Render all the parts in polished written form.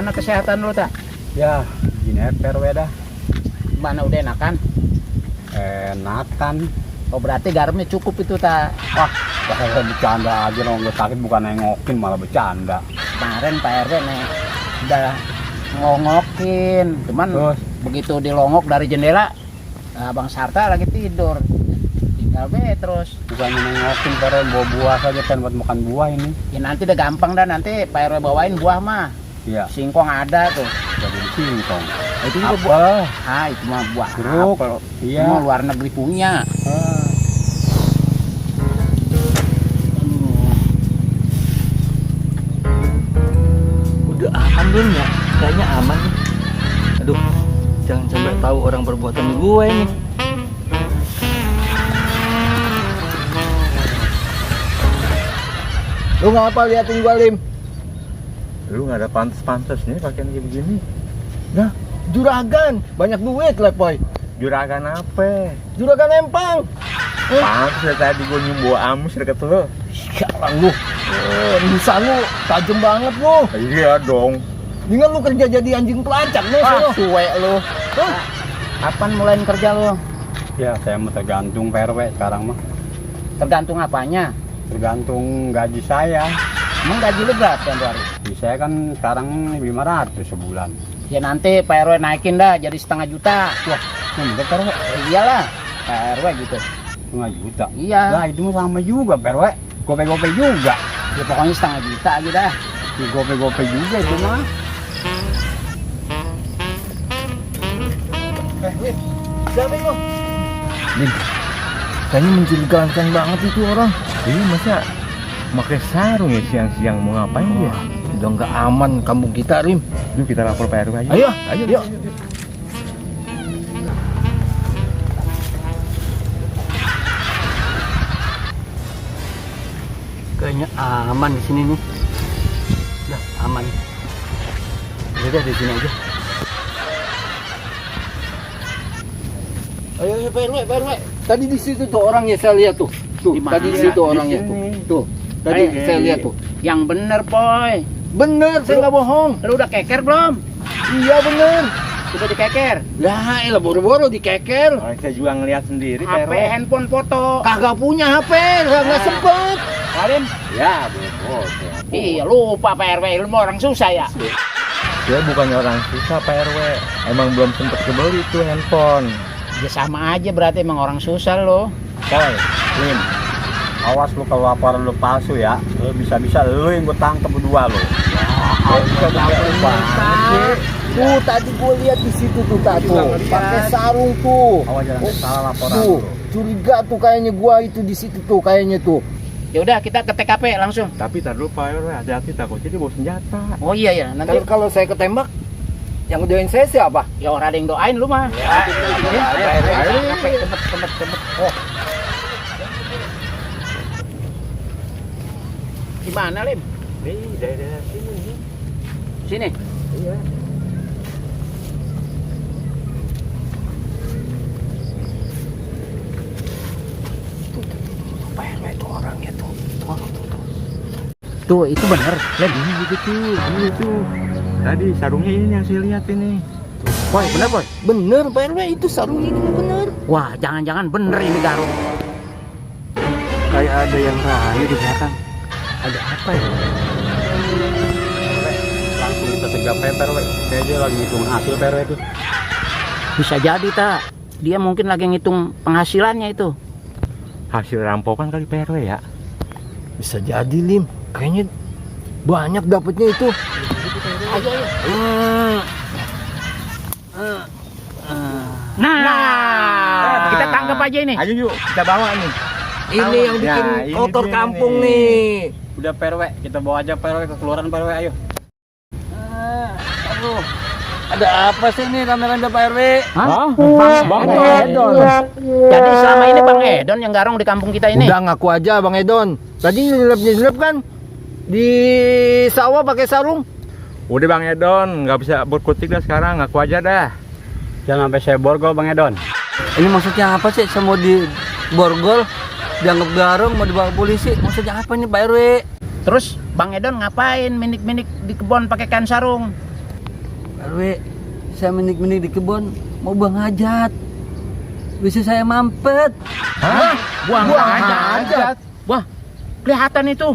Gimana kesehatan lu, tak? Ya, gini RW dah. Gimana, udah enakan? Enakan. Oh, berarti garamnya cukup itu, tak? Wah, saya bercanda aja dong. Gue sakit bukan nengokin, malah bercanda. Kemarin Pak RW nih udah ngelongokin. Cuman Terus? begitu dilongok dari jendela, Bang Sarta lagi tidur. Tinggal be terus. Bukan nengokin, karena bawa buah saja kan buat makan buah ini. Ya nanti udah gampang dah, nanti Pak RW bawain buah mah. Iya. Singkong ada tuh. Jadi singkong. Itu juga Apel. buah. Ah, itu mah buah Jeruk. apel. Iya. Itu mah luar negeri punya. Udah aman belum ya? Kayaknya aman nih. Aduh, jangan sampai tahu orang perbuatan gue ini. Lu ngapa liatin gua, Lim? Lu nggak ada pantas-pantasnya pakaian kayak begini. Nah, juragan, banyak duit lah, Boy. Juragan apa? Juragan empang. Pantas dari tadi gue nyumbu amus deket lu. Sialan lu. Bisa lu tajam banget lu. Iya dong. Dengan lu kerja jadi anjing pelacak nih, Ah, sono. suwe lu. Kapan mulai kerja lu? Ya, saya mau tergantung RW sekarang mah. Tergantung apanya? Tergantung gaji saya. Emang gaji lu berapa yang hari? Di saya kan sekarang 500 sebulan. Ya nanti Pak RW naikin dah jadi 1,5 juta. Wah, bener RW. Iyalah, Pak RW gitu. 5 juta. Iya. Lah, itu mah sama juga RW. Gope-gope juga. Ya pokoknya 1,5 juta aja dah. Ya, gope-gope juga itu mah. Lim, siapa lu? Lim, kayaknya mencurigakan banget itu orang. Iya masa pakai sarung ya siang-siang mau ngapain dia? Udah nggak aman kampung kita, Lim. Yuk kita lapor Pak RW aja. Ayo, ayo. yuk. Kayaknya aman di sini nih. Udah aman. Udah di sini aja. Ayo, Pak RW, Pak RW. Tadi di situ tuh orangnya saya lihat tuh. Tuh, Di mana? tadi di situ Di orangnya tuh. sini. Tuh, tadi Ayo, saya lihat tuh. Yang bener, Poy. Bener, saya nggak bohong. Lu udah keker belum? Iya bener. Udah dikeker? Lah, elah boro-boro dikeker. Oh, saya juga ngeliat sendiri Pak HP, RW. handphone, foto. Kagak punya HP, nggak sempet. Kalian? Ya, bobo. Iya, lupa Pak RW. Lu mau orang susah ya? Saya bukannya orang susah Pak RW. Emang belum sempet kebeli tuh handphone. Ya sama aja berarti emang orang susah lo. Boy, Lim, awas lu kalau laporan lu palsu ya. Lu bisa-bisa lu yang gue tangkep berdua lu. Tuh tadi gue lihat di situ tuh tadi pakai sarung tuh. Awas jangan salah laporan Tuh, lu. curiga tuh kayaknya gua itu di situ tuh kayaknya tuh. Ya udah kita ke TKP langsung. Tapi tar dulu Pak RW, hati-hati takutnya dia bawa senjata. Oh iya ya, nanti Nanti kalau saya ketembak, yang ngedoain saya siapa? ya orang ada yang doain lu mah. Ya, ayo. Cepet. Oh. Gimana, Lim? Nih, daerah sini. Sini. Iya. Pak RW itu orangnya tuh. Tuh, itu bener. Lim. Ini tuh. Tadi sarungnya ini yang saya lihat ini. Boy, bener, Boy. Bener Pak RW itu sarungnya ini bener. Wah, jangan-jangan bener ini garung. Kayak ada yang rayu di belakang. Ada apa ya? Langsung kita segap RW. Saya dia lagi hitung hasil RW itu. Bisa jadi, tak. Dia mungkin lagi ngitung penghasilannya itu. Hasil rampokan kali Pak RW ya. Bisa jadi Lim. Kayaknya banyak dapetnya itu. Ayo. Nah, kita tangkap aja ini. Ayo yuk, kita bawa nih. Ini yang bikin Ya, ini kotor dia kampung nih. nih. Udah RW, kita bawa aja RW ke kelurahan RW, ayo. Aduh. Ada apa sih nih rame-rame Pak RW? Hah? Bang Edon. Jadi selama ini Bang Edon yang garong di kampung kita ini. Udah ngaku aja Bang Edon. Tadi nyelip kan di sawah pakai sarung. Udah Bang Edon, nggak bisa berkutik dah sekarang, ngaku aja dah. Jangan sampai saya borgol Bang Edon. Ini maksudnya apa sih? Saya mau di borgol, dianggap garong, mau dibawa polisi. Maksudnya apa nih Pak RW? Terus Bang Edon ngapain minik-minik di kebun pakai kain sarung? RW, saya menik-menik di kebun mau buang hajat. Bisa saya mampet. Hah? Buang hajat. Wah, kelihatan itu.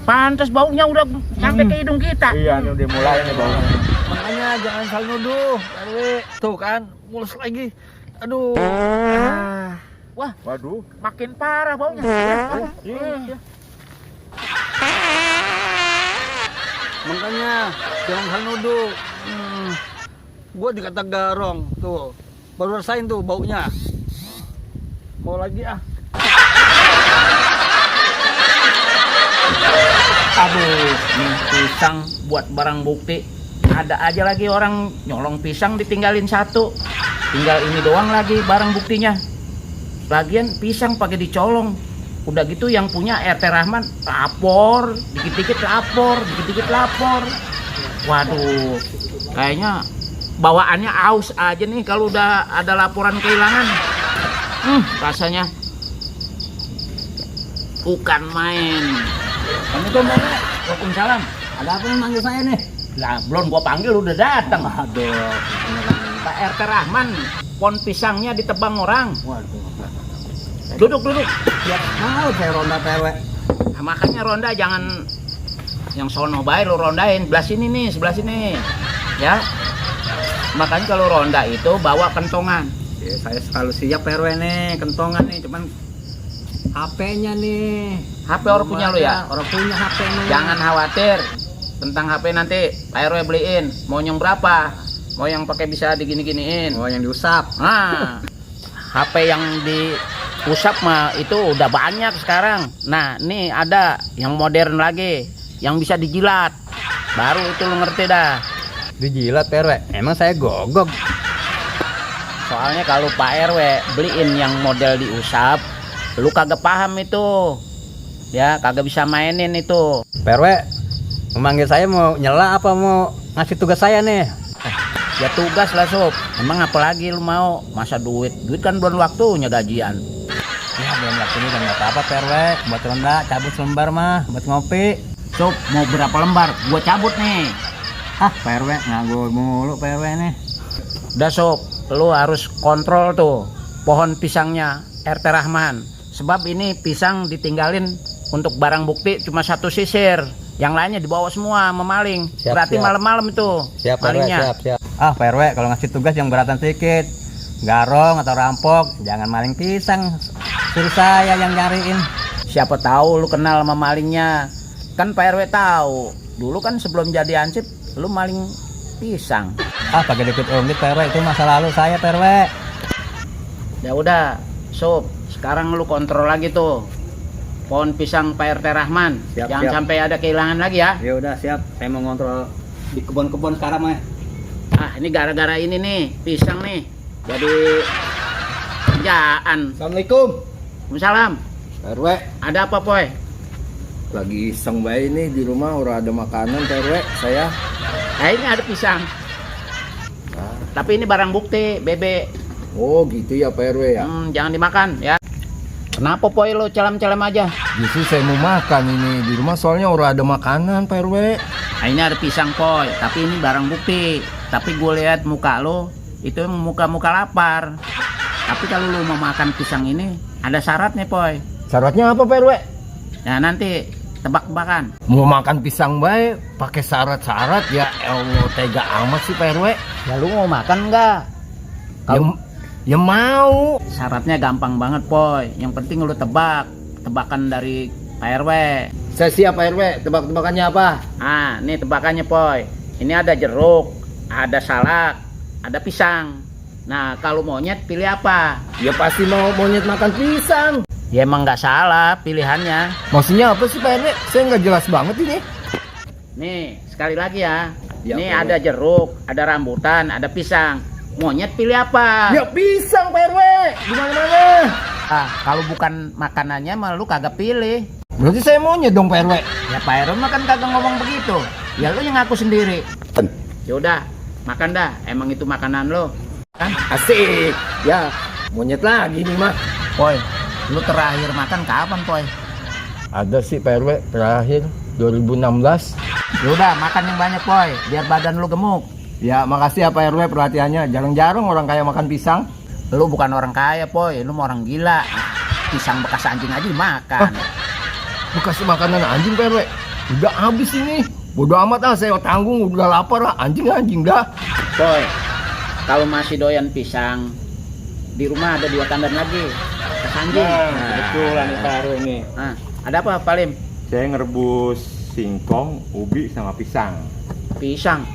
Pantas baunya udah sampai ke hidung kita. Iya, ini udah mulai nih baunya. Makanya jangan saling nuduh, RW. Tuh kan, mulus lagi. Aduh. Wah, Waduh. makin parah baunya. Iya. Makanya jangan saling nuduh. Gua dikata garong tuh. Baru rasain tuh baunya. Mau lagi ah. Aduh, nih pisang buat barang bukti. Ada aja lagi orang nyolong pisang ditinggalin satu. Tinggal ini doang lagi barang buktinya. Lagian pisang pakai dicolong. Udah gitu yang punya RT Rahman lapor, dikit-dikit lapor, dikit-dikit lapor. Waduh, kayaknya bawaannya aus aja nih kalau udah ada laporan kehilangan. Rasanya bukan main. Kamu tuh mana? Waalaikumsalam. Ada apa nih manggil saya nih? Lah, belum gua panggil udah datang. Aduh, Pak RT Rahman, pohon pisangnya ditebang orang. Waduh. Duduk. Ya mau saya ronda PRW. Nah, makanya ronda jangan yang sono bae lu rondain, sebelah sini. Ya. Makanya kalau ronda itu bawa kentongan. Ya, saya selalu siap PRW nih, kentongan nih, cuman HP-nya nih. HP orang punya lu ya? Orang punya HP nih. Jangan khawatir tentang HP nanti Pak RW beliin. Mau yang berapa? Mau yang pakai bisa digini-giniin. Oh, yang diusap. Nah, HP yang diusap mah itu udah banyak sekarang. Nah, nih ada yang modern lagi, yang bisa dijilat. Baru itu lu ngerti dah. Dijilat PRW. Emang saya gogok. Soalnya kalau Pak RW beliin yang model diusap, lu kagak paham itu. Ya, kagak bisa mainin itu. PRW memanggil saya mau nyela apa mau ngasih tugas saya nih? Ya tugas lah sob. Emang apalagi lu mau? Masa duit kan belum waktunya gajian. Ya belum waktunya kan nggak apa-apa PRW. Buat ronda cabut selembar mah buat ngopi. Sob, mau berapa lembar? Gua cabut nih. Ah PRW nganggur mulu PRW nih. Udah sob, lu harus kontrol tuh pohon pisangnya RT Rahman. Sebab ini pisang ditinggalin untuk barang bukti cuma satu sisir. Yang lainnya dibawa semua memaling. Berarti malam-malam itu Siap malingnya. siap. Ah Pak RW kalau ngasih tugas yang beratan sedikit, garong atau rampok, jangan maling pisang. Suruh saya yang nyariin. Siapa tahu lu kenal sama malingnya. Kan Pak RW tahu. Dulu kan sebelum jadi ansip lu maling pisang. Ah pakai dikit ungkit Pak RW, itu masa lalu saya Pak RW. Ya udah, sob, sekarang lu kontrol lagi tuh pohon pisang Pak RT Rahman. Jangan sampai ada kehilangan lagi ya. Ya udah siap. Saya mau ngontrol di kebun-kebun sekarang mah. Ah, ini gara-gara ini nih, pisang nih. Jadi kerjaan. Assalamualaikum. Waalaikumsalam. RW, Ada apa, Poy? lagi iseng bayi nih di rumah udah ada makanan RW saya. Nah, ini ada pisang. Tapi ini barang bukti, bebek. Oh gitu ya Pak RW ya. Jangan dimakan ya. Kenapa Poy lo celem-celem aja? Justru saya mau makan ini di rumah soalnya udah ada makanan Pak RW. Nah, ini ada pisang Poy, tapi ini barang bukti. Tapi gue lihat muka lo itu muka-muka lapar. Tapi kalau lo mau makan pisang ini ada syaratnya Poy. Syaratnya apa Pak RW? Nah nanti tebak-tebakan. Mau makan pisang baik pakai syarat-syarat ya Allah tega amat sih Pak RW. Ya lu mau makan nggak? Ya mau. Syaratnya gampang banget Poy. Yang penting lu tebakan dari Pak RW. Saya siap Pak RW. Tebak-tebakannya apa? Ah, ini tebakannya Poy. Ini ada jeruk, ada salak, ada pisang. Nah, kalau monyet pilih apa? Ya pasti mau monyet makan pisang. Ya emang nggak salah pilihannya. Maksudnya apa sih Pak RW? Saya nggak jelas banget ini. Nih, sekali lagi ya. Ya, Ini Pak RW. ada jeruk, ada rambutan, ada pisang. Monyet pilih apa? Ya pisang Pak RW. Gimana-mana? Ah, kalau bukan makanannya mah lu kagak pilih. Berarti saya monyet dong Pak RW. Ya Pak RW mah kan kagak ngomong begitu. Ya lu yang ngaku sendiri. Ya udah, makan dah. Emang itu makanan lo. Kan? Asik. Ya monyet lagi nih mah. Poy, lu terakhir makan kapan, Poy? Ada sih Pak RW terakhir 2016. Ya udah, makan yang banyak, Poy, biar badan lu gemuk. Ya makasih ya Pak RW perhatiannya. Jarang-jarang orang kaya makan pisang. Lu bukan orang kaya, Poy. Lu mau orang gila. Pisang bekas anjing aja dimakan. Bekas makanan anjing Pak RW. Udah habis ini. Bodoh amat lah, saya tanggung, udah lapar lah. Anjing dah. Poy, kalau masih doyan pisang, di rumah ada 2 tandan lagi. Bekas anjing. Betul nih Pak RW ini. Nah, ada apa, Pak Lim? Saya ngerebus singkong, ubi sama pisang. Pisang.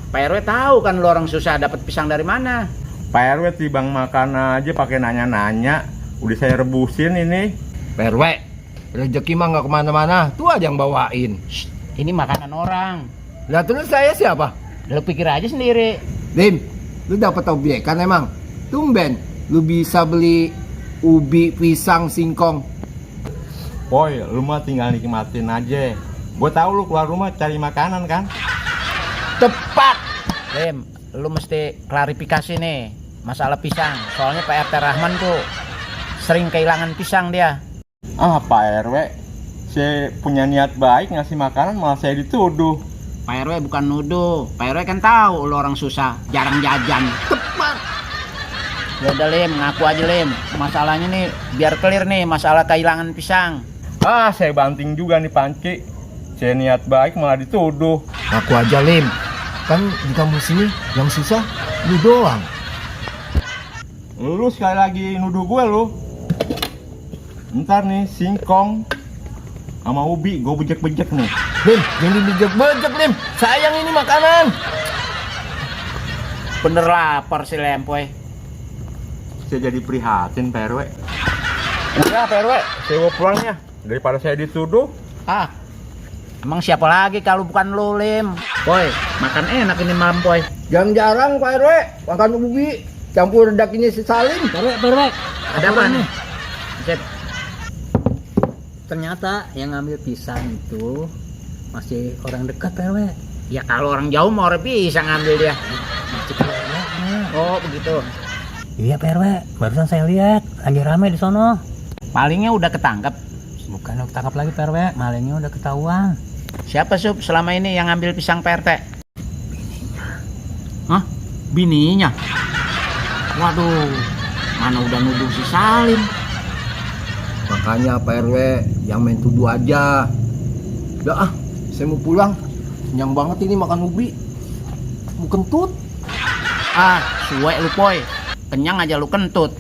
Pak RW tahu kan lu orang susah dapat pisang dari mana? Pak RW tibang makan aja pakai nanya-nanya. Udah saya rebusin ini. Pak RW, rezeki mah nggak kemana-mana. Tuh aja yang bawain. Shh, ini makanan orang. Lah terus saya siapa? Lu pikir aja sendiri. Lim, lu dapat obyekan emang? Tumben, lu bisa beli ubi, pisang, singkong. Boy, lu mah tinggal nikmatin aja. Gue tahu lu keluar rumah cari makanan kan? Tepat. Lim, lu mesti klarifikasi nih masalah pisang. Soalnya Pak RT Rahman tuh sering kehilangan pisang dia. Ah, Pak RW, saya punya niat baik ngasih makanan malah saya dituduh. Pak RW bukan nuduh. Pak RW kan tahu lu orang susah, jarang jajan. Tepat. Ya udah Lim, ngaku aja Lim. Masalahnya nih biar clear nih masalah kehilangan pisang. Ah, saya banting juga nih Panci. Saya niat baik malah dituduh. Ngaku aja Lim. Kan di kampung sini yang susah lu doang. Lu sekali lagi nuduh gue lu. Ntar nih singkong sama ubi gue bejek-bejek nih. Lim, jangan dibejek-bejek Lim. Sayang ini makanan. Bener lapar si Lempoy. Saya jadi prihatin Pak RW. Udah Pak RW, saya mau pulang ya. Daripada saya dituduh. Ah, emang siapa lagi kalau bukan lu Lim? Boy, makan enak ini malam Boy. Jarang-jarang Pak RW makan ubi campur dakinya si Salim. Perwe. Ada apa nih? Sip. Ternyata yang ngambil pisang itu masih orang dekat perwe. Ya kalau orang jauh mau orang bisa ngambil dia. Masih keluarganya. Oh begitu. Iya perwe, barusan saya lihat lagi ramai di sono. Malingnya udah ketangkep. Bukan udah ketangkap lagi perwe, malingnya udah ketahuan. Siapa Sup selama ini yang ngambil pisang PRT? Hah? Bininya? Waduh, mana udah nuduh si Salim. Makanya Pak RW yang main tuduh aja. Udah ah, saya mau pulang. Kenyang banget ini makan ubi. Mau kentut. Ah, suwe lu Poy. Kenyang aja lu kentut.